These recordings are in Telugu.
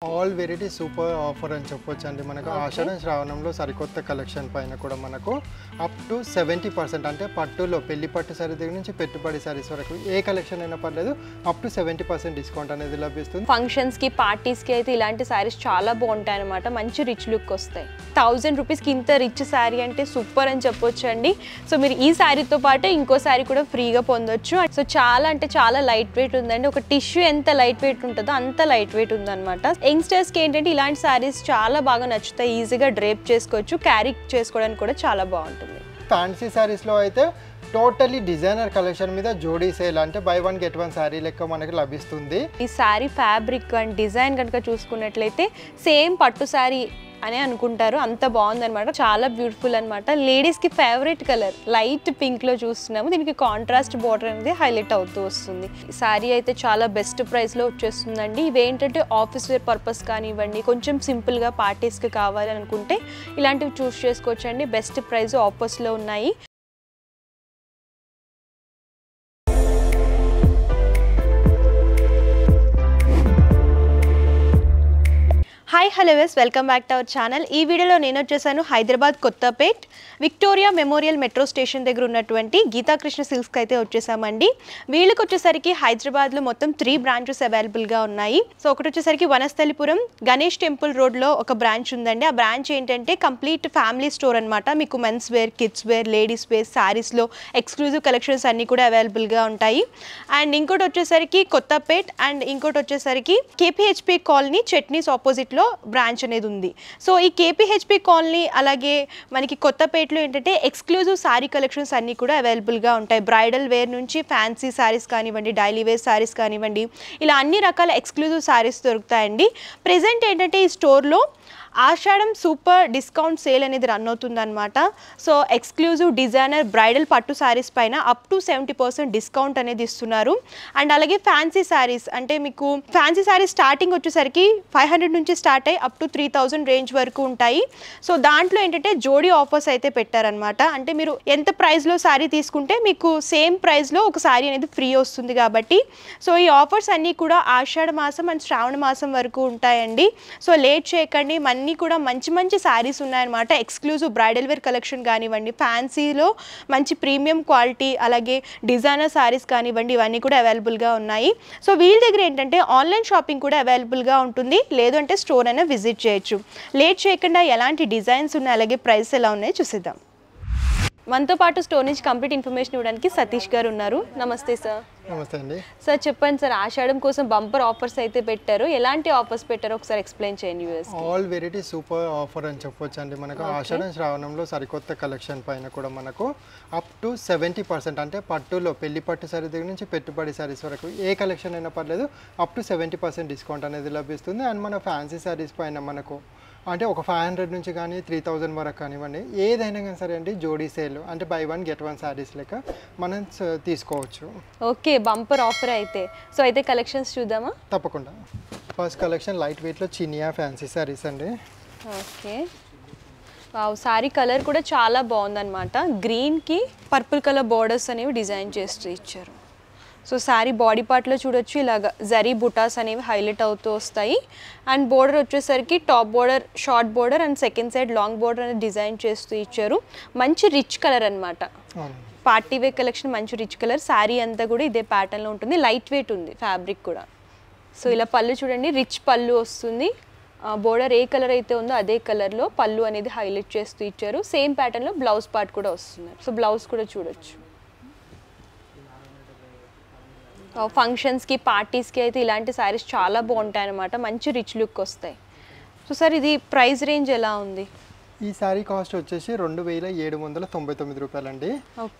ఆల్ వెరైటీ సూపర్ ఆఫర్ అని చెప్పొచ్చండి. మనకు ఆషాఢ శ్రావణంలో సరికొత్త కలెక్షన్ పైన కూడా మనకు అప్ టు 70% అంటే పట్టులో పెళ్లి పట్టు సారీ దగ్గర నుంచి పెట్టుబడి సారీస్ వరకు ఏ కలెక్షన్ అయినా పర్లేదు అప్ టు 70% డిస్కౌంట్ అనేది లభిస్తుంది. ఫంక్షన్స్ కి పార్టీస్ కి అయితే ఇలాంటి సారీస్ చాలా బాగుంటాయి అన్నమాట. మంచి రిచ్ లుక్ వస్తాయి. 1000 రూపీస్కి ఇంత రిచ్ సారీ అంటే సూపర్ అని చెప్పొచ్చండి. సో మీరు ఈ సారీతో పాటు ఇంకో సారీ కూడా ఫ్రీగా పొందొచ్చు. సో చాలా అంటే చాలా లైట్ వెయిట్ ఉందండి. ఒక టిష్యూ ఎంత లైట్ వెయిట్ ఉంటుందో అంత లైట్ వెయిట్ ఉందన్నమాట. యంగ్స్టర్స్కి ఏంటంటే ఇలాంటి సారీస్ చాలా బాగా నచ్చుతాయి. ఈజీగా డ్రేప్ చేసుకోవచ్చు, క్యారీ చేసుకోవడానికి కూడా చాలా బాగుంటుంది. ఫ్యాన్సీ సారీస్లో అయితే టోటలీ డిజైనర్ కలెక్షన్ మీద జోడీ సేల్ అంటే by one get one sorry లెక్క మనకి లభిస్తుంది. ఈ సారీ ఫ్యాబ్రిక్ అండ్ డిజైన్ కనుక చూసుకున్నట్లయితే సేమ్ పట్టు సారీ అని అనుకుంటారు, అంత బాగుందన్నమాట. చాలా బ్యూటిఫుల్ అనమాట. లేడీస్కి ఫేవరెట్ కలర్ లైట్ పింక్లో చూస్తున్నాము. దీనికి కాంట్రాస్ట్ బార్డర్ అనేది హైలైట్ అవుతూ వస్తుంది. సారీ అయితే చాలా బెస్ట్ ప్రైస్లో వచ్చేస్తుందండి. ఇవేంటంటే ఆఫీస్ వేర్ పర్పస్ కానివ్వండి, కొంచెం సింపుల్గా పార్టీస్కి కావాలి అనుకుంటే ఇలాంటివి చూస్ చేసుకోవచ్చండి. బెస్ట్ ప్రైస్ ఆఫర్స్లో ఉన్నాయి. Hi hello welcome back to our channel. ఈ వీడియోలో నేను వచ్చేసాను Hyderabad Kothapet Victoria memorial metro station దగ్గర ఉన్నటువంటి గీతాకృష్ణ సిల్క్స్కి అయితే వచ్చేసామండి. వీళ్ళకి వచ్చేసరికి హైదరాబాద్లో మొత్తం 3 బ్రాంచెస్ అవైలబుల్గా ఉన్నాయి. సో ఒకటి వచ్చేసరికి వనస్థలిపురం గణేష్ టెంపుల్ రోడ్లో ఒక బ్రాంచ్ ఉందండి. ఆ బ్రాంచ్ ఏంటంటే కంప్లీట్ ఫ్యామిలీ స్టోర్ అనమాట. మీకు men's wear, kids wear, ladies wear, శారీస్లో ఎక్స్క్లూజివ్ కలెక్షన్స్ అన్నీ కూడా అవైలబుల్గా ఉంటాయి. అండ్ ఇంకోటి వచ్చేసరికి కొత్తపేట్ అండ్ ఇంకోటి వచ్చేసరికి కేపీహెచ్పి కాలనీ చట్నీస్ ఆపోజిట్లో బ్రాంచ్ అనేది ఉంది. సో ఈ కేపీహెచ్పి కాలనీ అలాగే మనకి కొత్తపేటలో ఏంటంటే ఎక్స్క్లూజివ్ సారీ కలెక్షన్స్ అన్నీ కూడా అవైలబుల్గా ఉంటాయి. బ్రైడల్ వేర్ నుంచి ఫ్యాన్సీ సారీస్ కానివ్వండి, డైలీ వేర్ సారీస్ కానివ్వండి, ఇలా అన్ని రకాల ఎక్స్క్లూజివ్ సారీస్ దొరుకుతాయండి. ప్రెజెంట్ ఏంటంటే ఈ స్టోర్లో ఆషాఢం సూపర్ డిస్కౌంట్ సేల్ అనేది రన్ అవుతుందన్నమాట. సో ఎక్స్క్లూజివ్ డిజైనర్ బ్రైడల్ పట్టు శారీస్ పైన అప్ టు 70% డిస్కౌంట్ అనేది ఇస్తున్నారు. అండ్ అలాగే ఫ్యాన్సీ శారీస్ అంటే మీకు ఫ్యాన్సీ శారీస్ స్టార్టింగ్ వచ్చేసరికి 500 నుంచి స్టార్ట్ అయ్యి అప్ టు 3000 రేంజ్ వరకు ఉంటాయి. సో దాంట్లో ఏంటంటే జోడీ ఆఫర్స్ అయితే పెట్టారనమాట. అంటే మీరు ఎంత ప్రైస్లో శారీ తీసుకుంటే మీకు సేమ్ ప్రైస్లో ఒక శారీ అనేది ఫ్రీ వస్తుంది కాబట్టి. సో ఈ ఆఫర్స్ అన్నీ కూడా ఆషాఢ మాసం అండ్ శ్రావణ మాసం వరకు ఉంటాయండి. సో లేట్ చేయకండి. అన్నీ కూడా మంచి మంచి శారీస్ ఉన్నాయన్నమాట. ఎక్స్క్లూజివ్ బ్రైడల్ వేర్ కలెక్షన్ కానివ్వండి, ఫ్యాన్సీలో మంచి ప్రీమియం క్వాలిటీ అలాగే డిజైనర్ శారీస్ కానివ్వండి, ఇవన్నీ కూడా అవైలబుల్గా ఉన్నాయి. సో వీళ్ళ దగ్గర ఏంటంటే ఆన్లైన్ షాపింగ్ కూడా అవైలబుల్గా ఉంటుంది. లేదు అంటే స్టోర్ అయినా విజిట్ చేయొచ్చు. లేట్ చేయకుండా ఎలాంటి డిజైన్స్ ఉన్నాయి అలాగే ప్రైస్ ఎలా ఉన్నాయో చూసిద్దాం. మనతో పాటు స్టోర్ నుంచి కంప్లీట్ ఇన్ఫర్మేషన్ ఇవ్వడానికి సతీష్ గారు ఉన్నారు. నమస్తే సార్. నమస్తే అండి. సార్ చెప్పండి సార్, ఆషాఢం కోసం బంపర్ ఆఫర్స్ అయితే పెట్టారు. ఎలాంటి ఆఫర్స్ పెట్టారో ఒకసారి ఎక్స్ప్లెయిన్ చేయండి. ఆల్ వెరైటీ సూపర్ ఆఫర్ అని చెప్పొచ్చండి. మనకు ఆషాఢ శ్రావణంలో సరికొత్త కలెక్షన్ పైన కూడా మనకు అప్ టు 70% అంటే పట్టులో పెళ్లి పట్టు సారీ దగ్గర నుంచి పెట్టుబడి సారీస్ వరకు ఏ కలెక్షన్ అయినా పర్లేదు అప్ టు 70% డిస్కౌంట్ అనేది లభిస్తుంది. అండ్ మన ఫ్యాన్సీ సారీస్ పైన మనకు అంటే ఒక 500 నుంచి కానీ 3000 వరకు కానివ్వండి, ఏదైనా కానీ సరే అండి జోడీ సేల్ అంటే by one get one saris లెక్క మనం తీసుకోవచ్చు. ఓకే, బంపర్ ఆఫర్ అయితే. సో అయితే కలెక్షన్స్ చూద్దామా? తప్పకుండా. ఫస్ట్ కలెక్షన్ లైట్ వెయిట్లో చినియా ఫ్యాన్సీ శారీస్ అండి. ఓకే, సారీ కలర్ కూడా చాలా బాగుందన్నమాట. గ్రీన్కి పర్పుల్ కలర్ బార్డర్స్ అనేవి డిజైన్ చేస్తూ ఇచ్చారు. సో శారీ బాడీ పార్ట్లో చూడొచ్చు ఇలాగ జరీ బుటాస్ అనేవి హైలైట్ అవుతూ వస్తాయి. అండ్ బోర్డర్ వచ్చేసరికి top border short border and second side long border అనేది డిజైన్ చేస్తూ ఇచ్చారు. మంచి రిచ్ కలర్ అనమాట. పార్టీ వేర్ కలెక్షన్ మంచి రిచ్ కలర్. శారీ అంతా కూడా ఇదే ప్యాటర్న్లో ఉంటుంది. లైట్ వెయిట్ ఉంది ఫ్యాబ్రిక్ కూడా. సో ఇలా పళ్ళు చూడండి, రిచ్ పళ్ళు వస్తుంది. బోర్డర్ ఏ కలర్ అయితే ఉందో అదే కలర్లో పళ్ళు అనేది హైలైట్ చేస్తూ ఇచ్చారు. సేమ్ ప్యాటర్న్లో బ్లౌజ్ పార్ట్ కూడా వస్తుంది. సో బ్లౌజ్ కూడా చూడొచ్చు. ఫంక్షన్స్కి పార్టీస్కి అయితే ఇలాంటి శారీస్ చాలా బాగుంటాయి అన్నమాట. మంచి రిచ్ లుక్ వస్తాయి. సో సార్ ఇది ప్రైస్ రేంజ్ ఎలా ఉంది? ఈ శారీ కాస్ట్ వచ్చేసి 2799 రూపాయలండి.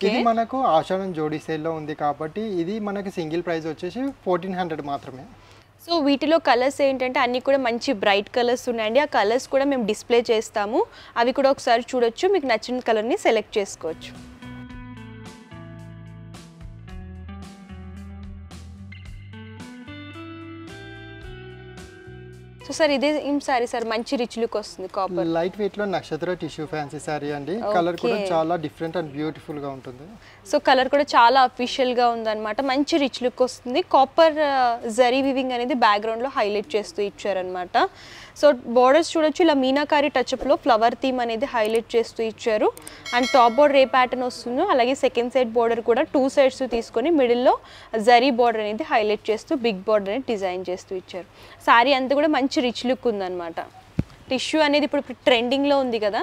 ఇది మనకు ఆషాఢం జోడీ సేల్లో ఉంది కాబట్టి ఇది మనకి సింగిల్ ప్రైస్ వచ్చేసి 1400 మాత్రమే. సో వీటిలో కలర్స్ ఏంటంటే అన్నీ కూడా మంచి బ్రైట్ కలర్స్ ఉన్నాయండి. ఆ కలర్స్ కూడా మేము డిస్ప్లే చేస్తాము. అవి కూడా ఒకసారి చూడొచ్చు. మీకు నచ్చిన కలర్ని సెలెక్ట్ చేసుకోవచ్చు. సో సార్ ఇదే ఏం సారీ సార్ మంచి రిచ్ లుక్ వస్తుంది కాపర్. లైట్ వెయిట్ లో నక్షత్ర టిష్యూ ఫ్యాన్సీ సారీ అండి. కలర్ కూడా చాలా డిఫరెంట్ అండ్ బ్యూటిఫుల్ గా ఉంటుంది. సో కలర్ కూడా చాలా అఫీషియల్ గా ఉందన్నమాట. మంచి రిచ్ లుక్ వస్తుంది. కాపర్ జరీ వివింగ్ అనేది బ్యాక్గ్రౌండ్ లో హైలైట్ చేస్తూ ఇచ్చారనమాట. సో బోర్డర్స్ చూడొచ్చు, ఇలా మీనాకారి టచ్అప్ లో ఫ్లవర్ థీమ్ అనేది హైలైట్ చేస్తూ ఇచ్చారు. And top border A pattern వస్తుందో అలాగే సెకండ్ సైడ్ బోర్డర్ కూడా 2 సైడ్స్ తీసుకొని మిడిల్లో జరీ బోర్డర్ అనేది హైలైట్ చేస్తూ బిగ్ బోర్డర్ అనేది డిజైన్ చేస్తూ ఇచ్చారు. సారీ అంతా కూడా మంచి రిచ్ లుక్ ఉందన్నమాట. టిష్యూ అనేది ఇప్పుడు ట్రెండింగ్లో ఉంది కదా,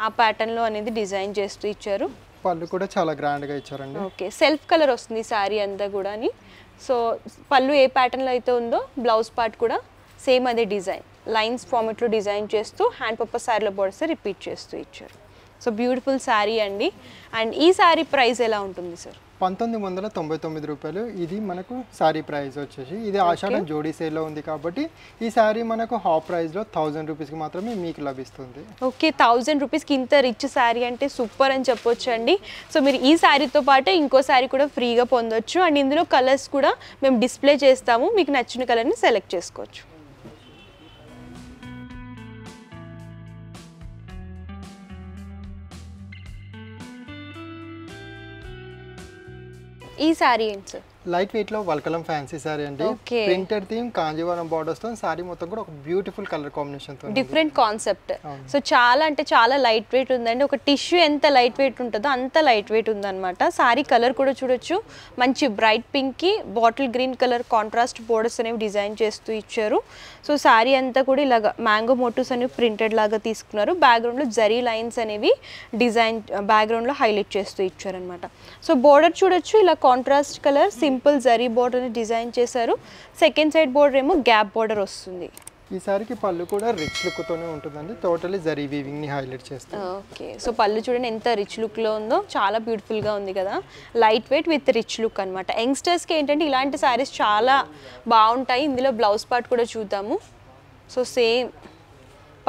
ఆ ప్యాటర్న్లో అనేది డిజైన్ చేస్తూ ఇచ్చారు. పళ్ళు కూడా చాలా గ్రాండ్గా ఇచ్చారండి. ఓకే, సెల్ఫ్ కలర్ వస్తుంది సారీ అంతా కూడా. సో పళ్ళు ఏ ప్యాటర్న్లో అయితే ఉందో బ్లౌజ్ పార్ట్ కూడా సేమ్ అదే డిజైన్ లైన్స్ ఫార్మెట్లో డిజైన్ చేస్తూ హ్యాండ్ పర్పస్ శారీలో బోర్డర్స్ రిపీట్ చేస్తూ ఇచ్చారు. సో బ్యూటిఫుల్ శారీ అండి. అండ్ ఈ శారీ ప్రైస్ ఎలా ఉంటుంది సార్? 1999 రూపాయలు. ఇది మనకు శారీ ప్రైస్ వచ్చేసి, ఇది ఆషాఢం జోడీ సేల్లో ఉంది కాబట్టి ఈ శారీ మనకు హాఫ్ ప్రైస్లో 1000 రూపీస్కి మాత్రమే మీకు లభిస్తుంది. ఓకే, 1000 రూపీస్కి ఇంత రిచ్ శారీ అంటే సూపర్ అని చెప్పొచ్చు అండి. సో మీరు ఈ శారీతో పాటు ఇంకో శారీ కూడా ఫ్రీగా పొందొచ్చు. అండ్ ఇందులో కలర్స్ కూడా మేము డిస్ప్లే చేస్తాము, మీకు నచ్చిన కలర్ని సెలెక్ట్ చేసుకోవచ్చు. ఈ శారీ ఏంటి సార్? లైట్ వెయిట్ లో వల్కలం ఫ్యాన్సీ సారీ అండి. ప్రింటెడ్ థీమ్ కాంజీవరం బోర్డర్స్ తో సారీ మొత్తం కూడా ఒక బ్యూటిఫుల్ కలర్ కాంబినేషన్ తో డిఫరెంట్ కాన్సెప్ట్. సో చాలా అంటే చాలా లైట్ వెయిట్ ఉందండి. ఒక టిష్యూ ఎంత లైట్ వెయిట్ ఉంటుందో అంత లైట్ వెయిట్ ఉందన్నమాట. సారీ కలర్ కూడా చూడొచ్చు, మంచి బ్రైట్ పింక్ కి bottle green colour contrast borders అనేవి డిజైన్ చేస్తూ ఇచ్చారు. సో సారీ అంతా కూడా ఇలాగా మ్యాంగో మోటివ్స్ అనేవి ప్రింటెడ్ లాగా తీసుకున్నారు. బ్యాక్గ్రౌండ్ లో జరీ లైన్స్ అనేవి డిజైన్ బ్యాక్గ్రౌండ్ లో హైలైట్ చేస్తూ ఇచ్చారనమాట. సో బోర్డర్ చూడొచ్చు, ఇలా contrast colour simple zari border ని డిజైన్ చేశారు. సెకండ్ సైడ్ బోర్డర్ ఏమో గ్యాప్ బోర్డర్ వస్తుంది. ఈ సారీకి పళ్ళు కూడా రిచ్ లుక్ తోనే ఉంటుందండి. టోటల్లీ జరీ వీవింగ్ ని హైలైట్ చేస్తారు. ఓకే, సో పళ్ళు చూడండి ఎంత రిచ్ లుక్ లో ఉందో, చాలా బ్యూటిఫుల్ గా ఉంది కదా. Light weight with rich look అనమాట. యంగ్స్టర్స్ కి ఏంటంటే ఇలాంటి సారీస్ చాలా బాగుంటాయి. ఇందులో బ్లౌజ్ పార్ట్ కూడా చూద్దాము. సో సేమ్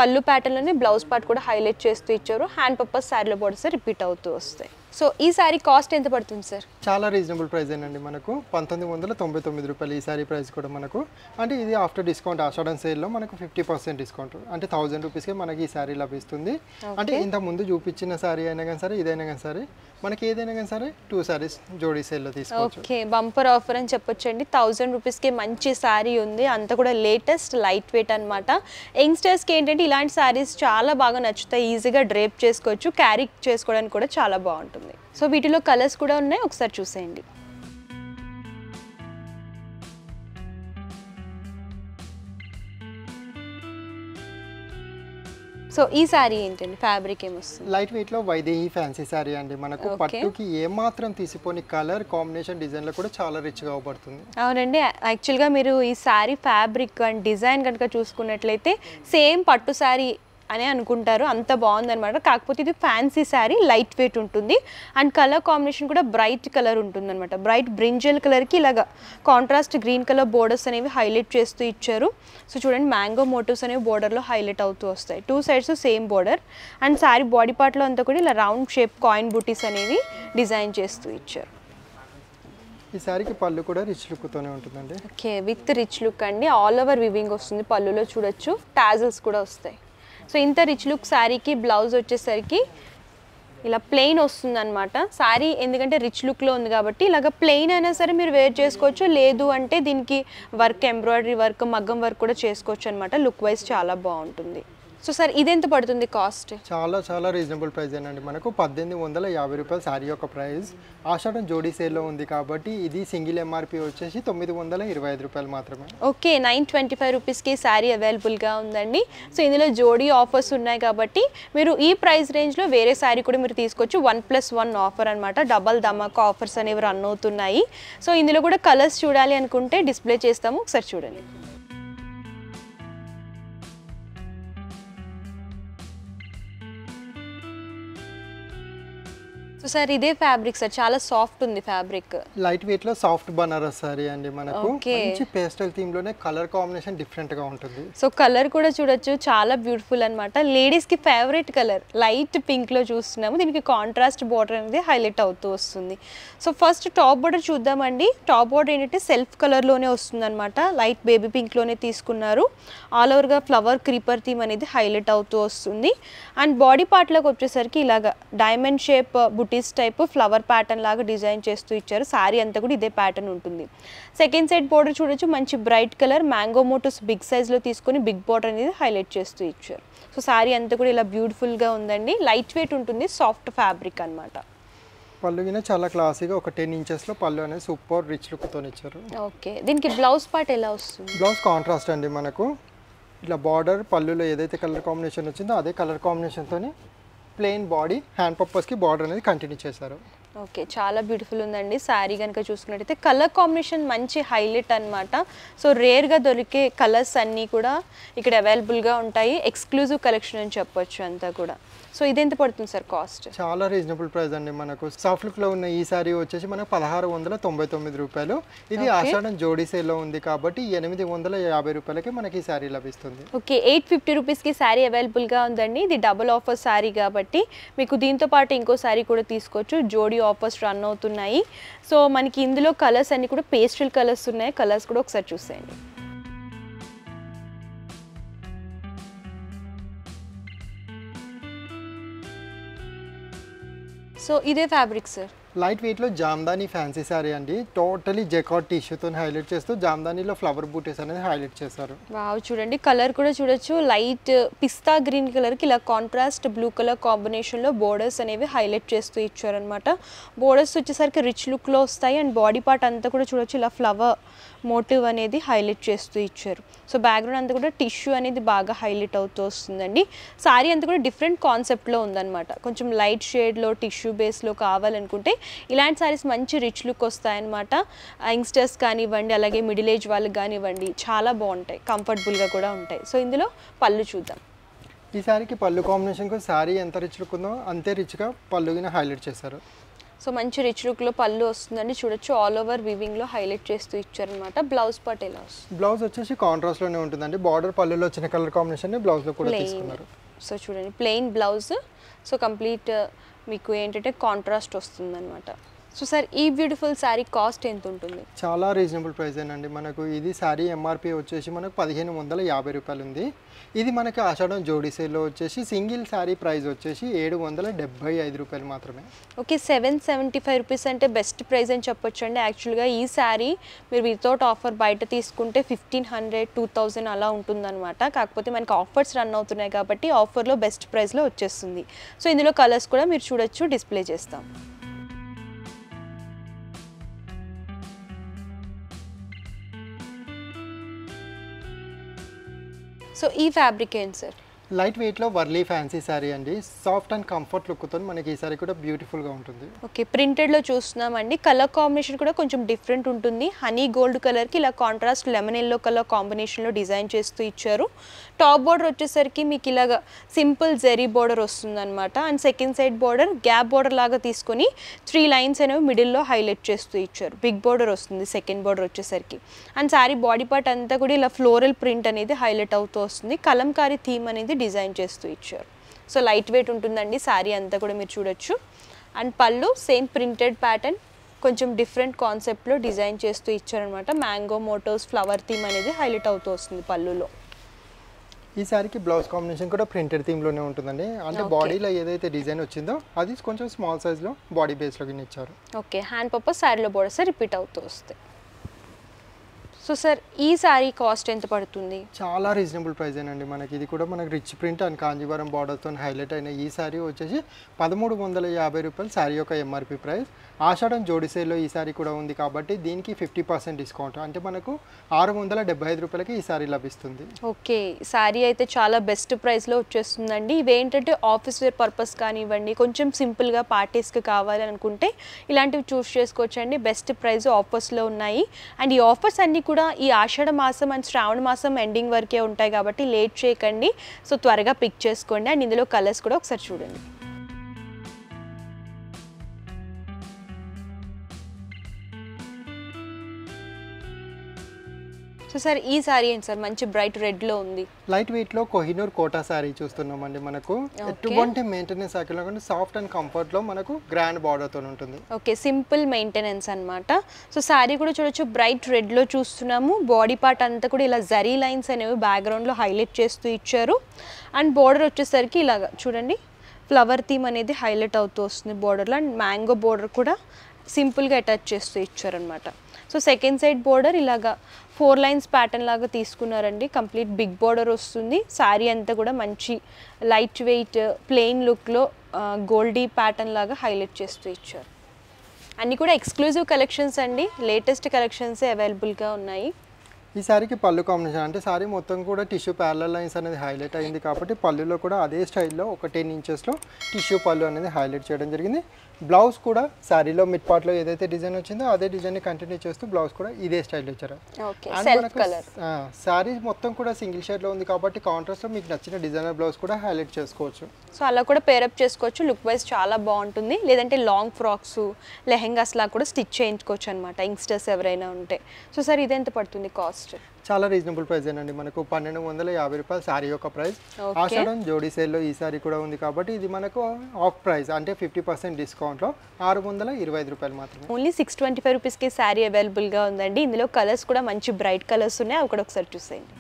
పళ్ళు ప్యాటర్న్లోనే బ్లౌజ్ పార్ట్ కూడా హైలైట్ చేస్తూ ఇచ్చారు. హ్యాండ్ పర్పస్ శారీలో బోర్డర్స్ రిపీట్ అవుతూ వస్తాయి. సో ఈ సారీ కాస్ట్ ఎంత పడుతుంది సార్? చాలా రీజనబుల్ ప్రైస్ ఏనండి. మనకు 1999 రూపాయలు ఈ సారీ ప్రైస్ కూడా మనకు. అంటే ఇది ఆఫ్టర్ డిస్కౌంట్ ఆషాఢం సేల్లో మనకు 50% డిస్కౌంట్, అంటే 1000 రూపీస్కి మనకి ఈ సారీ లభిస్తుంది. అంటే ఇంత ముందు చూపించిన సారీ అయినా కానీ సరే, ఇదైనా కానీ సరే, మనకి ఏదైనా కానీ సరే 2 సారీస్ జోడీ సేల్లో తీసుకోవచ్చు. ఓకే, బంపర్ ఆఫర్ అని చెప్పొచ్చండి. 1000 రూపీస్కి మంచి సారీ ఉంది, అంత కూడా లేటెస్ట్ లైట్ వెయిట్ అనమాట. యంగ్స్టర్స్కి ఏంటంటే ఇలాంటి సారీస్ చాలా బాగా నచ్చుతాయి. ఈజీగా డ్రేప్ చేసుకోవచ్చు, క్యారీ చేసుకోవడానికి కూడా చాలా బాగుంటుంది. సో వీటిలో కలర్స్ కూడా ఉన్నాయి, ఒకసారి చూసేయండి. సో ఈ సారీ ఏంటండి, ఫ్యాబ్రిక్ ఏమొస్తుంది? లైట్ వెయిట్ లో వైదేహి ఫ్యాన్సీ సారీ అండి. మనకు పట్టుకి ఏమాత్రం తీసిపోని కలర్ కాంబినేషన్ డిజైన్ లో కూడా చాలా రిచ్ గా అవబడుతుంది. అవునండి, యాక్చువల్గా మీరు ఈ సారీ ఫ్యాబ్రిక్ అండ్ డిజైన్ కనుక చూసుకున్నట్లయితే సేమ్ పట్టు సారీ అని అనుకుంటారు, అంత బాగుందన్నమాట. కాకపోతే ఇది ఫ్యాన్సీ శారీ, లైట్ వెయిట్ ఉంటుంది. అండ్ కలర్ కాంబినేషన్ కూడా బ్రైట్ కలర్ ఉంటుంది అనమాట. బ్రైట్ బ్రింజల్ కలర్కి ఇలాగా కాంట్రాస్ట్ గ్రీన్ కలర్ బోర్డర్స్ అనేవి హైలైట్ చేస్తూ ఇచ్చారు. సో చూడండి, మ్యాంగో మోటివ్స్ అనేవి బోర్డర్లో హైలైట్ అవుతూ వస్తాయి. 2 sides same border. And sari body పార్ట్లో అంతా కూడా ఇలా రౌండ్ షేప్ కాయిన్ బూటీస్ అనేవి డిజైన్ చేస్తూ ఇచ్చారు. ఈ సారీకి పళ్ళు కూడా రిచ్ లుక్ తోనే ఉంటుందండి. ఓకే, విత్ రిచ్ లుక్ అండి. ఆల్ ఓవర్ వివింగ్ వస్తుంది. పళ్ళులో చూడొచ్చు టాజల్స్ కూడా వస్తాయి. సో ఇంత రిచ్ లుక్ శారీకి బ్లౌజ్ వచ్చేసరికి ఇలా ప్లెయిన్ వస్తుంది అనమాట. శారీ ఎందుకంటే రిచ్ లుక్లో ఉంది కాబట్టి ఇలాగ ప్లెయిన్ అయినా సరే మీరు వేర్ చేసుకోవచ్చు. లేదు అంటే దీనికి వర్క్, ఎంబ్రాయిడరీ వర్క్, మగ్గం వర్క్ కూడా చేసుకోవచ్చు అనమాట. లుక్ వైజ్ చాలా బాగుంటుంది. సో సార్ ఇది ఎంత పడుతుంది కాస్ట్? చాలా చాలా రీజనబుల్ ప్రైస్ ఏనండి. మనకు 1850 రూపాయలు శారీ యొక్క ప్రైస్. ఆషాఢం జోడీ సేల్లో ఉంది కాబట్టి ఇది సింగిల్ ఎంఆర్పి వచ్చేసి 925 రూపాయలు మాత్రమే. ఓకే, 925 రూపీస్కి శారీ అవైలబుల్గా ఉందండి. సో ఇందులో జోడీ ఆఫర్స్ ఉన్నాయి కాబట్టి మీరు ఈ ప్రైస్ రేంజ్లో వేరే శారీ కూడా మీరు తీసుకోవచ్చు. 1+1 ఆఫర్ అనమాట. డబల్ ధమాకా ఆఫర్స్ అనేవి రన్ అవుతున్నాయి. సో ఇందులో కూడా కలర్స్ చూడాలి అనుకుంటే డిస్ప్లే చేస్తాము, ఒకసారి చూడండి. సో సార్ ఇదే ఫ్యాబ్రిక్ సార్, చాలా సాఫ్ట్ ఉంది ఫ్యాబ్రిక్. లైట్ వెయిట్ లో సాఫ్ట్ బనారస్ సారీ అండి మనకు. Okay. మంచి పేస్టల్ థీమ్ లోనే కలర్ కాంబినేషన్ డిఫరెంట్ గా ఉంటుంది. సో కలర్ కూడా చూడొచ్చు, చాలా బ్యూటిఫుల్ అనమాట. లేడీస్కి ఫేవరెట్ కలర్ లైట్ పింక్లో చూస్తున్నాము. దీనికి కాంట్రాస్ట్ బార్డర్ అనేది హైలైట్ అవుతూ వస్తుంది. సో ఫస్ట్ టాప్ బార్డర్ చూద్దామండి. టాప్ బార్డర్ ఏంటంటే సెల్ఫ్ కలర్లోనే వస్తుంది అనమాట. లైట్ బేబీ పింక్లోనే తీసుకున్నారు. ఆల్ ఓవర్గా ఫ్లవర్ క్రీపర్ థీమ్ అనేది హైలైట్ అవుతూ వస్తుంది. అండ్ బాడీ పార్ట్లోకి వచ్చేసరికి ఇలాగా డైమండ్ షేప్ బుటీస్ టైప్ ఫ్లవర్ ప్యాటర్న్ లాగా డిజైన్ చేస్తూ ఇచ్చారు. శారీ అంతా కూడా ఇదే ప్యాటర్న్ ఉంటుంది. సెకండ్ సైడ్ బార్డర్ చూడొచ్చు, మంచి bright colour mango motifs big సైజ్లో తీసుకొని బిగ్ బార్డర్ అనేది హైలైట్ చేస్తూ ఇచ్చారు. సో శారీ అంతా కూడా ఇలా బ్యూటిఫుల్గా ఉందండి. లైట్ వెయిట్ ఉంటుంది, సాఫ్ట్ ఫ్యాబ్రిక్ అనమాట. పళ్ళు గిన చాలా క్లాసీగా ఒక 10 ఇంచెస్ లో పళ్ళు అనేది సూపర్ రిచ్ లుక్ తో ఇచ్చారు. ఓకే, దీనికి బ్లౌజ్ పార్ట్ ఎలా వస్తుంది? బ్లౌజ్ కాంట్రాస్ట్ అండి మనకు. ఇట్లా బార్డర్ పళ్ళులో ఏదైతే కలర్ కాంబినేషన్ వచ్చిందో అదే కలర్ కాంబినేషన్ తోని ప్లెయిన్ బాడీ హ్యాండ్ పర్పస్ కి బార్డర్ అనేది కంటిన్యూ చేశారు. ఓకే, చాలా బ్యూటిఫుల్ ఉందండి. శారీ కనుక చూసుకున్నట్టయితే కలర్ కాంబినేషన్ మంచి హైలైట్ అనమాట. సో రేర్గా దొరికే కలర్స్ అన్నీ కూడా ఇక్కడ అవైలబుల్గా ఉంటాయి. ఎక్స్క్లూజివ్ కలెక్షన్ అని చెప్పొచ్చు అంతా కూడా. సో ఇది ఎంత పడుతుంది సార్ కాస్ట్? చాలా రీజనబుల్ ప్రైస్ అండి మనకు. సాఫ్ట్ లుక్ లో ఉన్న ఈ సారీ వచ్చేసి మనకు 1699 రూపాయలు. ఇది ఆషాఢం జోడీ సేల్ లో ఉంది కాబట్టి 850 రూపాయలకి మనకి ఈ సారీ లభిస్తుంది. ఓకే, 850 రూపీస్కి శారీ అవైలబుల్గా ఉందండి. ఇది డబుల్ ఆఫర్ శారీ కాబట్టి మీకు దీంతో పాటు ఇంకో శారీ కూడా తీసుకోవచ్చు. జోడీ ఆఫర్స్ రన్ అవుతున్నాయి. సో మనకి ఇందులో కలర్స్ అన్ని కూడా పేస్టల్ కలర్స్ ఉన్నాయి. కలర్స్ కూడా ఒకసారి చూసేయండి. సో ఇదే ఫ్యాబ్రిక్ సార్. లైట్ వెయిట్ లో జామ్దాని ఫ్యాన్సీ సారీ అండి. టోటలీ జెకార్డ్ టిష్యూతో హైలైట్ చేస్తూ జామ్దానిలో ఫ్లవర్ బూటీస్ అనేది హైలైట్ చేశారు. వావ్, చూడండి కలర్ కూడా చూడొచ్చు. లైట్ పిస్తా గ్రీన్ కలర్కి ఇలా కాంట్రాస్ట్ బ్లూ కలర్ కాంబినేషన్లో బోర్డర్స్ అనేవి హైలైట్ చేస్తూ ఇచ్చారనమాట. బోర్డర్స్ వచ్చేసరికి రిచ్ లుక్లో వస్తాయి. అండ్ బాడీ పార్ట్ అంతా కూడా చూడొచ్చు, ఇలా ఫ్లవర్ మోటివ్ అనేది హైలైట్ చేస్తూ ఇచ్చారు. సో బ్యాక్గ్రౌండ్ అంతా కూడా టిష్యూ అనేది బాగా హైలైట్ అవుతూ వస్తుందండి. సారీ అంతా కూడా డిఫరెంట్ కాన్సెప్ట్లో ఉందన్నమాట. కొంచెం లైట్ షేడ్లో టిష్యూ బేస్లో కావాలనుకుంటే ఇలాంటి సారీస్ మంచి రిచ్ లుక్ వస్తాయన్నమాట. యంగ్స్టర్స్ కానివ్వండి, అలాగే మిడిల్ ఏజ్ వాళ్ళకి కానివ్వండి, చాలా బాగుంటాయి, కంఫర్టబుల్గా కూడా ఉంటాయి. సో ఇందులో పళ్ళు చూద్దాం. ఈ సారీకి పళ్ళు కాంబినేషన్కు సారీ ఎంత రిచ్ లుక్ ఉందో అంతే రిచ్గా పళ్ళుగిన హైలైట్ చేశారు. సో మంచి రిచ్ లుక్లో పళ్ళు వస్తుందండి. చూడొచ్చు ఆల్ ఓవర్ వివింగ్లో హైలైట్ చేస్తూ ఇచ్చారనమాట. బ్లౌజ్ పార్ట్ ఎలా వస్తుంది? బ్లౌజ్ వచ్చేసి కాంట్రాస్ట్లోనే ఉంటుందండి. బార్డర్ పళ్ళులో వచ్చిన కలర్ కాంబినేషన్ బ్లౌజ్లో కూడా తీసుకున్నారు. సో చూడండి ప్లెయిన్ బ్లౌజ్. సో కంప్లీట్ మీకు ఏంటంటే కాంట్రాస్ట్ వస్తుందన్నమాట. సో సార్ ఈ బ్యూటిఫుల్ శారీ కాస్ట్ ఎంత ఉంటుంది? చాలా రీజనబుల్ ప్రైస్ అండి మనకు. ఇది శారీ ఎంఆర్పి వచ్చేసి మనకు 1550 రూపాయలు ఉంది. ఇది మనకి ఆషాఢం జోడీ సేల్లో వచ్చేసి సింగిల్ శారీ ప్రైస్ వచ్చేసి 775 రూపాయలు మాత్రమే. ఓకే, 775 రూపీస్ అంటే బెస్ట్ ప్రైస్ అని చెప్పొచ్చు అండి. యాక్చువల్గా ఈ శారీ మీరు వితౌట్ ఆఫర్ బయట తీసుకుంటే 1500, 2000 అలా ఉంటుందన్నమాట. కాకపోతే మనకి ఆఫర్స్ రన్ అవుతున్నాయి కాబట్టి ఆఫర్లో బెస్ట్ ప్రైస్లో వచ్చేస్తుంది. సో ఇందులో కలర్స్ కూడా మీరు చూడొచ్చు, డిస్ప్లే చేస్తాం. సో ఈ ఫ్యాబ్రిక్ ఏంటి సార్? లైట్ వెయిట్లో వర్లీ ఫ్యాన్సీ శారీ అండి. సాఫ్ట్ అండ్ కంఫర్ట్ లుక్తో మనకి ఈ శారీ కూడా బ్యూటిఫుల్గా ఉంటుంది. ఓకే, ప్రింటెడ్లో చూస్తున్నామండి. కలర్ కాంబినేషన్ కూడా కొంచెం డిఫరెంట్ ఉంటుంది. హనీ గోల్డ్ కలర్కి ఇలా కాంట్రాస్ట్ లెమన్ ఎల్లో కలర్ కాంబినేషన్లో డిజైన్ చేస్తూ ఇచ్చారు. టాప్ బార్డర్ వచ్చేసరికి మీకు ఇలాగా సింపుల్ జెరీ బార్డర్ వస్తుందన్నమాట. And second side border gap border లాగా తీసుకొని 3 లైన్స్ అనేవి మిడిల్లో హైలైట్ చేస్తూ ఇచ్చారు. బిగ్ బార్డర్ వస్తుంది సెకండ్ బార్డర్ వచ్చేసరికి. అండ్ శారీ బాడీ పార్ట్ అంతా కూడా ఇలా ఫ్లోరల్ ప్రింట్ అనేది హైలైట్ అవుతూ వస్తుంది. కలంకారీ థీమ్ అనేది డిజైన్ చేస్తూ ఇచ్చారు. సో లైట్ వెయిట్ ఉంటుందండి శారీ అంతా కూడా మీరు చూడొచ్చు. అండ్ పళ్ళు సేమ్ ప్రింటెడ్ ప్యాటర్న్, కొంచెం డిఫరెంట్ కాన్సెప్ట్లో డిజైన్ చేస్తూ ఇచ్చారనమాట. మ్యాంగో మోటోస్ ఫ్లవర్ థీమ్ అనేది హైలైట్ అవుతూ వస్తుంది పళ్ళులో. ఈ సారీకి బ్లౌజ్ కాంబినేషన్ కూడా ప్రింటెడ్ థీమ్లోనే ఉంటుందండి. అంటే బాడీలో ఏదైతే డిజైన్ వచ్చిందో అది కొంచెం స్మాల్ సైజ్లో బాడీ బేస్లో ఇచ్చారు. ఓకే, హ్యాండ్ పర్పస్ శారీలో బోర్డర్స్ రిపీట్ అవుతూ వస్తాయి. సో సార్ ఈ శారీ కాస్ట్ ఎంత పడుతుంది? చాలా రీజనబుల్ ప్రైస్ అండి మనకి. ఇది కూడా మనకి రిచ్ ప్రింట్ అండ్ కాంజీవరం బార్డర్తో హైలైట్ అయిన ఈ శారీ వచ్చేసి 1350 రూపాయలు శారీ యొక్క ఎంఆర్పి ప్రైస్. ఆషాఢం జోడీ సేల్లో ఈ శారీ కూడా ఉంది కాబట్టి దీనికి 50% డిస్కౌంట్, అంటే మనకు 675 రూపాయలకి ఈ శారీ లభిస్తుంది. ఓకే, శారీ అయితే చాలా బెస్ట్ ప్రైస్లో వచ్చేస్తుందండి. ఇవేంటంటే ఆఫీస్ వేర్ పర్పస్ కానివ్వండి, కొంచెం సింపుల్గా పార్టీస్కి కావాలి అనుకుంటే ఇలాంటివి చూస్ చేసుకోవచ్చండి. బెస్ట్ ప్రైస్ ఆఫర్స్లో ఉన్నాయి. అండ్ ఈ ఆఫర్స్ అన్నీ కూడా ఈ ఆషాఢ మాసం అండ్ శ్రావణ మాసం ఎండింగ్ వరకే ఉంటాయి కాబట్టి లేట్ చేయకండి. సో త్వరగా పిక్ చేసుకోండి. అండ్ ఇందులో కలర్స్ కూడా ఒకసారి చూడండి. సో సార్ ఈ సారీ ఏంటి సార్ మంచి బ్రైట్ రెడ్లో ఉంది. లైట్ వెయిట్లో కోహినూర్ కోటా శారీ చూస్తున్నామండి. మనకు ఎటువంటి మెయింటెనెన్స్ లేకుండా సాఫ్ట్ అండ్ కంఫర్ట్లో మనకు గ్రాండ్ బార్డర్తో ఉంటుంది. ఓకే, సింపుల్ మెయింటెనెన్స్ అనమాట. సో శారీ కూడా చూడొచ్చు బ్రైట్ రెడ్లో చూస్తున్నాము. బాడీ పార్ట్ అంతా కూడా ఇలా జరీ లైన్స్ అనేవి బ్యాక్గ్రౌండ్లో హైలైట్ చేస్తూ ఇచ్చారు. అండ్ బార్డర్ వచ్చేసరికి ఇలాగా చూడండి ఫ్లవర్ థీమ్ అనేది హైలైట్ అవుతూ వస్తుంది బార్డర్లో. అండ్ మ్యాంగో బార్డర్ కూడా సింపుల్గా అటాచ్ చేస్తూ ఇచ్చారనమాట. సో సెకండ్ సైడ్ బార్డర్ ఇలాగా 4 లైన్స్ ప్యాటర్న్ లాగా తీసుకున్నారండి. కంప్లీట్ బిగ్ బార్డర్ వస్తుంది. శారీ అంతా కూడా మంచి లైట్ వెయిట్ ప్లెయిన్ లుక్లో గోల్డీ ప్యాటర్న్ లాగా హైలైట్ చేస్తూ ఇచ్చారు. అన్నీ కూడా ఎక్స్క్లూజివ్ కలెక్షన్స్ అండి, లేటెస్ట్ కలెక్షన్సే అవైలబుల్గా ఉన్నాయి. ఈ సారీకి పళ్ళు కాంబినేషన్ అంటే సారీ మొత్తం కూడా టిష్యూ ప్యారలల్ లైన్స్ అనేది హైలైట్ అయింది కాబట్టి పళ్ళులో కూడా అదే స్టైల్లో ఒక 10 ఇంచెస్లో టిష్యూ పళ్ళు అనేది హైలైట్ చేయడం జరిగింది. బ్లౌజ్ కూడా శారీలో మిడ్ పార్ట్లో ఏదైతే డిజైన్ వచ్చిందో అదే డిజైన్ని కంటిన్యూ చేస్తూ బ్లౌజ్ కూడా ఇదే స్టైల్లో ఇచ్చారు. శారీ మొత్తం కూడా సింగిల్ షేడ్లో ఉంది కాబట్టి కాంట్రాస్ట్లో మీకు నచ్చిన డిజైనర్ బ్లౌజ్ కూడా హైలైట్ చేసుకోవచ్చు. సో అలా కూడా పేరప్ చేసుకోవచ్చు. లుక్ వైజ్ చాలా బాగుంటుంది. లేదంటే లాంగ్ ఫ్రాక్స్ లెహెంగాస్ లా కూడా స్టిచ్ చేయించుకోవచ్చు అనమాట యంగ్స్టర్స్ ఎవరైనా ఉంటే. సో సార్ ఇదెంత పడుతుంది కాస్ట్? చాలా రీజనబుల్ ప్రైస్ అండి. మనకు 1250 రూపాయలు శారీ యొక్క ప్రైస్. ఆషాఢం జోడీ సేల్లో ఈ సారీ కూడా ఉంది కాబట్టి ఇది మనకు ఆఫ్ ప్రైస్ అంటే 50% డిస్కౌంట్లో 625 రూపాయలు మాత్రమే. ఓన్లీ 625 రూపీస్కి శారీ అవైలబుల్గా ఉందండి. ఇందులో కలర్స్ కూడా మంచి బ్రైట్ కలర్స్ ఉన్నాయి, అవి కూడా ఒకసారి చూసేయండి.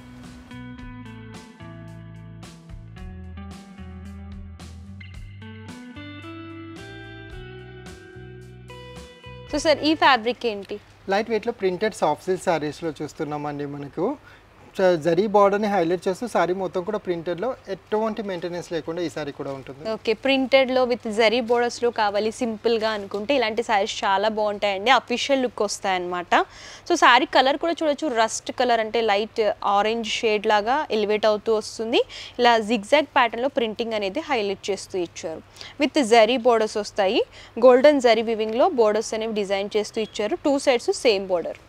సో సార్ ఈ ఫ్యాబ్రిక్ ఏంటి? లైట్ వెయిట్లో ప్రింటెడ్ సాఫ్ట్ సిల్క్ శారీస్లో చూస్తున్నామండి. మనకు జరీ బార్డర్ని హైలైట్ చేస్తూ సారీ మొత్తం కూడా ప్రింటెడ్లో ఎటువంటి మెయింటెనెన్స్ లేకుండా ఈ సారీ కూడా ఉంటుంది. ఓకే, ప్రింటెడ్లో విత్ జరీ బోర్డర్స్లో కావాలి సింపుల్గా అనుకుంటే ఇలాంటి శారీస్ చాలా బాగుంటాయండి. అఫీషియల్ లుక్ వస్తాయన్నమాట. సో శారీ కలర్ కూడా చూడొచ్చు, రస్ట్ కలర్ అంటే లైట్ ఆరెంజ్ షేడ్ లాగా ఎలివేట్ అవుతూ వస్తుంది. ఇలా జిగ్జాగ్ ప్యాటర్న్లో ప్రింటింగ్ అనేది హైలైట్ చేస్తూ ఇచ్చారు. విత్ జరీ బోర్డర్స్ వస్తాయి. గోల్డెన్ జరీ వివింగ్లో బోర్డర్స్ అనేవి డిజైన్ చేస్తూ ఇచ్చారు. 2 సైడ్స్ సేమ్ బోర్డర్.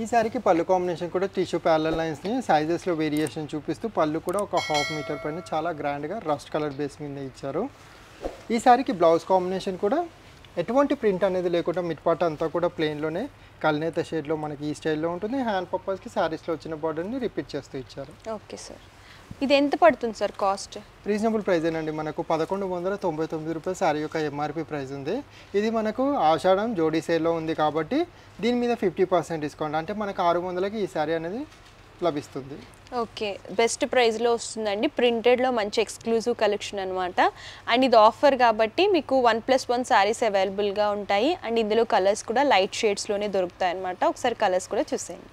ఈ సారీకి పళ్ళు కాంబినేషన్ కూడా టిష్యూ ప్యారలల్ లైన్స్ని సైజెస్లో వేరియేషన్ చూపిస్తూ పళ్ళు కూడా ఒక 1/2 మీటర్ పైన చాలా గ్రాండ్గా రస్ట్ కలర్ బేస్ మీద ఇచ్చారు. ఈ సారీకి బ్లౌజ్ కాంబినేషన్ కూడా ఎటువంటి ప్రింట్ అనేది లేకుండా మిడ్ పార్ట్ అంతా కూడా ప్లెయిన్లోనే కల్నేత షేడ్లో మనకి ఈ స్టైల్లో ఉంటుంది. హ్యాండ్ పర్పస్కి శారీస్లో వచ్చిన బార్డర్ని రిపీట్ చేస్తూ ఇచ్చారు. ఓకే సార్, ఇది ఎంత పడుతుంది సార్ కాస్ట్? రీజనబుల్ ప్రైజేనండి. మనకు 1199 రూపాయలు శారీ యొక్క ఎంఆర్పి ప్రైస్ ఉంది. ఇది మనకు ఆషాఢం జోడీ సేల్లో ఉంది కాబట్టి దీని మీద 50% డిస్కౌంట్ అంటే మనకు 600కి ఈ శారీ అనేది లభిస్తుంది. ఓకే, బెస్ట్ ప్రైస్లో వస్తుందండి. ప్రింటెడ్లో మంచి ఎక్స్క్లూజివ్ కలెక్షన్ అనమాట. అండ్ ఇది ఆఫర్ కాబట్టి మీకు 1+1 శారీస్ అవైలబుల్గా ఉంటాయి. అండ్ ఇందులో కలర్స్ కూడా లైట్ షేడ్స్లోనే దొరుకుతాయి అనమాట. ఒకసారి కలర్స్ కూడా చూసేయండి.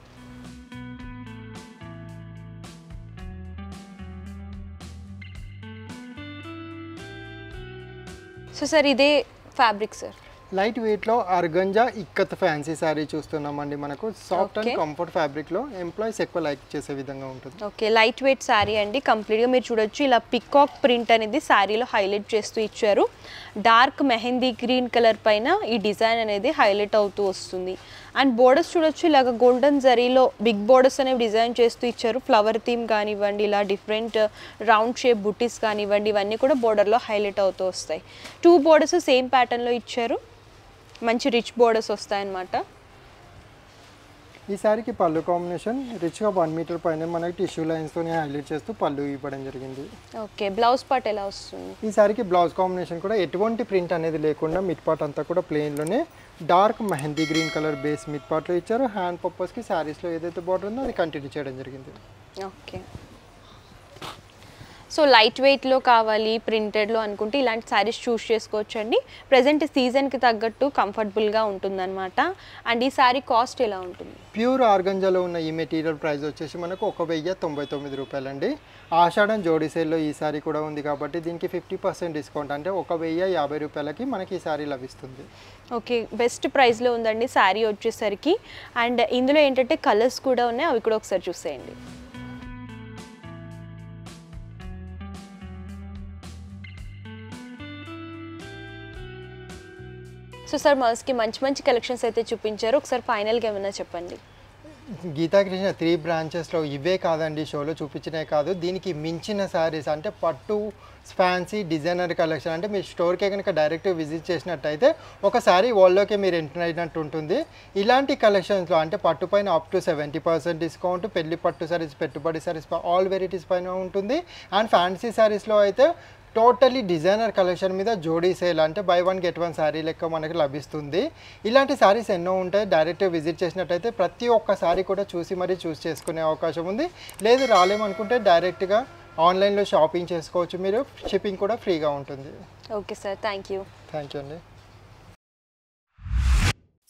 సో సార్ ఇదే ఫ్యాబ్రిక్ సార్? లైట్ వెయిట్లో ఆర్గంజా ఇక్కత్ ఫ్యాన్సీ శారీ చూస్తున్నామండి. మనకు సాఫ్ట్ అండ్ కంఫర్ట్ ఫ్యాబ్రిక్లో ఎంప్లాయీస్ ఎక్కువ లైక్ చేసే విధంగా ఉంటుంది. ఓకే, లైట్ వెయిట్ శారీ అండి. కంప్లీట్గా మీరు చూడొచ్చు ఇలా పికాక్ ప్రింట్ అనేది శారీలో హైలైట్ చేస్తూ ఇచ్చారు. డార్క్ మెహందీ గ్రీన్ కలర్ పైన ఈ డిజైన్ అనేది హైలైట్ అవుతూ వస్తుంది. అండ్ బోర్డర్స్ చూడొచ్చు ఇలాగ గోల్డెన్ జరీలో బిగ్ బోర్డర్స్ అనేవి డిజైన్ చేస్తూ ఇచ్చారు. ఫ్లవర్ థీమ్ కానివ్వండి, ఇలా డిఫరెంట్ రౌండ్ షేప్ బుటీస్ కానివ్వండి, ఇవన్నీ కూడా బోర్డర్లో హైలైట్ అవుతూ వస్తాయి. 2 బోర్డర్స్ సేమ్ ప్యాటర్న్లో ఇచ్చారు. మంచి రిచ్ బోర్డర్స్ వస్తాయన్నమాట. ఈ సారీకి పళ్ళు కాంబినేషన్ రిచ్గా 1 మీటర్ పైన మనకి టిష్యూ లైన్స్తోనే హైలైట్ చేస్తూ పళ్ళు ఇవ్వడం జరిగింది. ఓకే, బ్లౌజ్ పార్ట్ ఎలా వస్తుంది? ఈ సారీకి బ్లౌజ్ కాంబినేషన్ కూడా ఎటువంటి ప్రింట్ అనేది లేకుండా మిడ్ పార్ట్ అంతా కూడా ప్లెయిన్లోనే dark mehndi green colour base mid పార్ట్లో ఇచ్చారు. హ్యాండ్ పర్పస్కి శారీస్లో ఏదైతే బార్డర్ ఉందో అది కంటిన్యూ చేయడం జరిగింది. ఓకే, సో లైట్ వెయిట్లో కావాలి ప్రింటెడ్లో అనుకుంటే ఇలాంటి శారీస్ చూస్ చేసుకోవచ్చు అండి. ప్రజెంట్ సీజన్కి తగ్గట్టు కంఫర్టబుల్గా ఉంటుందన్నమాట. అండ్ ఈ శారీ కాస్ట్ ఎలా ఉంటుంది? ప్యూర్ ఆర్గంజాలో ఉన్న ఈ మెటీరియల్ ప్రైస్ వచ్చేసి మనకు 1099 రూపాయలు అండి. ఆషాఢం జోడీ సేల్లో ఈ సారీ కూడా ఉంది కాబట్టి దీనికి 50% డిస్కౌంట్ అంటే 1050 రూపాయలకి మనకి ఈ సారీ లభిస్తుంది. ఓకే, బెస్ట్ ప్రైస్లో ఉందండి శారీ వచ్చేసరికి. అండ్ ఇందులో ఏంటంటే కలర్స్ కూడా ఉన్నాయి, అవి కూడా ఒకసారి చూసేయండి. సో సార్ మస్కి మంచి మంచి కలెక్షన్స్ అయితే చూపించారు. ఒకసారి ఫైనల్గా ఏమైనా చెప్పండి. గీతాకృష్ణ 3 బ్రాంచెస్లో ఇవే కాదండి, షోలో చూపించినే కాదు, దీనికి మించిన శారీస్ అంటే పట్టు ఫ్యాన్సీ డిజైనర్ కలెక్షన్. అంటే మీరు స్టోర్కే కనుక డైరెక్ట్ విజిట్ చేసినట్టయితే ఒకసారి వాళ్ళలోకి మీరు ఎంటర్ అయినట్టు ఉంటుంది. ఇలాంటి కలెక్షన్స్లో అంటే పట్టు పైన అప్ టు 70% డిస్కౌంట్, పెళ్లి పట్టు సారీస్, పెట్టుబడి సారీస్, ఆల్ వెరైటీస్ పైన ఉంటుంది. అండ్ ఫ్యాన్సీ శారీస్లో అయితే టోటలీ డిజైనర్ కలెక్షన్ మీద జోడీ సేల్, అంటే బై 1 get 1 శారీ లెక్క మనకి లభిస్తుంది. ఇలాంటి శారీస్ ఎన్నో ఉంటాయి. డైరెక్ట్ విజిట్ చేసినట్టయితే ప్రతి ఒక్క శారీ కూడా చూసి మరీ చూస్ చేసుకునే అవకాశం ఉంది. లేదు రాలేమనుకుంటే డైరెక్ట్గా ఆన్లైన్లో షాపింగ్ చేసుకోవచ్చు. మీరు షిప్పింగ్ కూడా ఫ్రీగా ఉంటుంది. ఓకే సార్, థ్యాంక్ యూ అండి.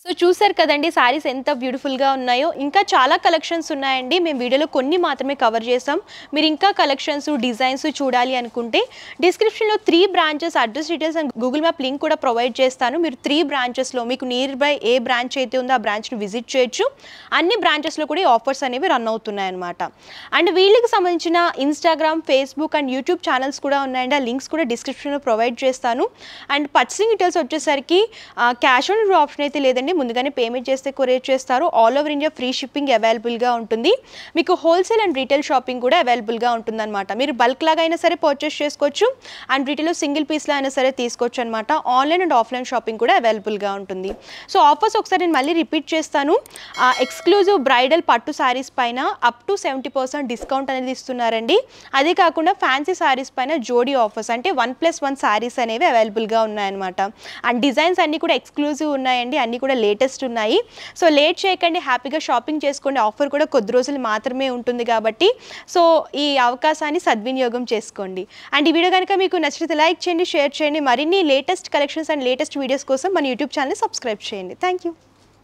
సో చూసారు కదండి శారీస్ ఎంత బ్యూటిఫుల్గా ఉన్నాయో. ఇంకా చాలా కలెక్షన్స్ ఉన్నాయండి, మేము వీడియోలో కొన్ని మాత్రమే కవర్ చేసాం. మీరు ఇంకా కలెక్షన్స్ డిజైన్స్ చూడాలి అనుకుంటే డిస్క్రిప్షన్లో 3 branches address details and Google map link కూడా ప్రొవైడ్ చేస్తాను. మీరు 3 బ్రాంచెస్లో మీకు నియర్ బై ఏ బ్రాంచ్ అయితే ఉందో ఆ బ్రాంచ్ని విజిట్ చేయొచ్చు. అన్ని బ్రాంచెస్లో కూడా ఈ ఆఫర్స్ అనేవి రన్ అవుతున్నాయన్నమాట. అండ్ వీళ్ళకి సంబంధించిన Instagram, Facebook and YouTube channels కూడా ఉన్నాయండి. ఆ లింక్స్ కూడా డిస్క్రిప్షన్లో ప్రొవైడ్ చేస్తాను. అండ్ పర్చేసింగ్ డీటెయిల్స్ వచ్చేసరికి క్యాష్ ఆన్ డెలివరీ ఆప్షన్ అయితే లేదండి, ముందుగానే పేమెంట్ చేస్తే కొరియర్ చేస్తారు. All over India free shipping అవైలబుల్గా ఉంటుంది. మీకు హోల్సేల్ అండ్ రీటైల్ షాపింగ్ కూడా అవైలబుల్గా ఉంటుందన్నమాట. మీరు బల్క్ లాగా అయినా సరే పర్చేస్ చేసుకోవచ్చు అండ్ రీటైల్లో సింగిల్ పీస్లో అయినా సరే తీసుకోవచ్చు అనమాట. ఆన్లైన్ అండ్ ఆఫ్లైన్ షాపింగ్ కూడా అవైలబుల్గా ఉంటుంది. సో ఆఫర్స్ ఒకసారి నేను మళ్ళీ రిపీట్ చేస్తాను. ఎక్స్క్లూజివ్ బ్రైడల్ పట్టు శారీస్ పైన అప్ టు 70% డిస్కౌంట్ అనేది ఇస్తున్నారండి. అదే కాకుండా ఫ్యాన్సీ శారీస్ పైన జోడీ ఆఫర్స్ అంటే 1+1 శారీస్ అనేవి అవైలబుల్గా ఉన్నాయన్నమాట. అండ్ డిజైన్స్ అన్నీ కూడా ఎక్స్క్లూజివ్ ఉన్నాయండి, అన్నీ కూడా లేటెస్ట్ ఉన్నాయి. సో లేట్ చేయకండి, హ్యాపీగా షాపింగ్ చేసుకోండి. ఆఫర్ కూడా కొద్ది రోజులు మాత్రమే ఉంటుంది కాబట్టి సో ఈ అవకాశాన్ని సద్వినియోగం చేసుకోండి. అండ్ ఈ వీడియో కనుక మీకు నచ్చితే లైక్ చేయండి, షేర్ చేయండి. మరిన్ని latest collections and latest videos కోసం మన యూట్యూబ్ ఛానల్ సబ్స్క్రైబ్ చేయండి. Thank you.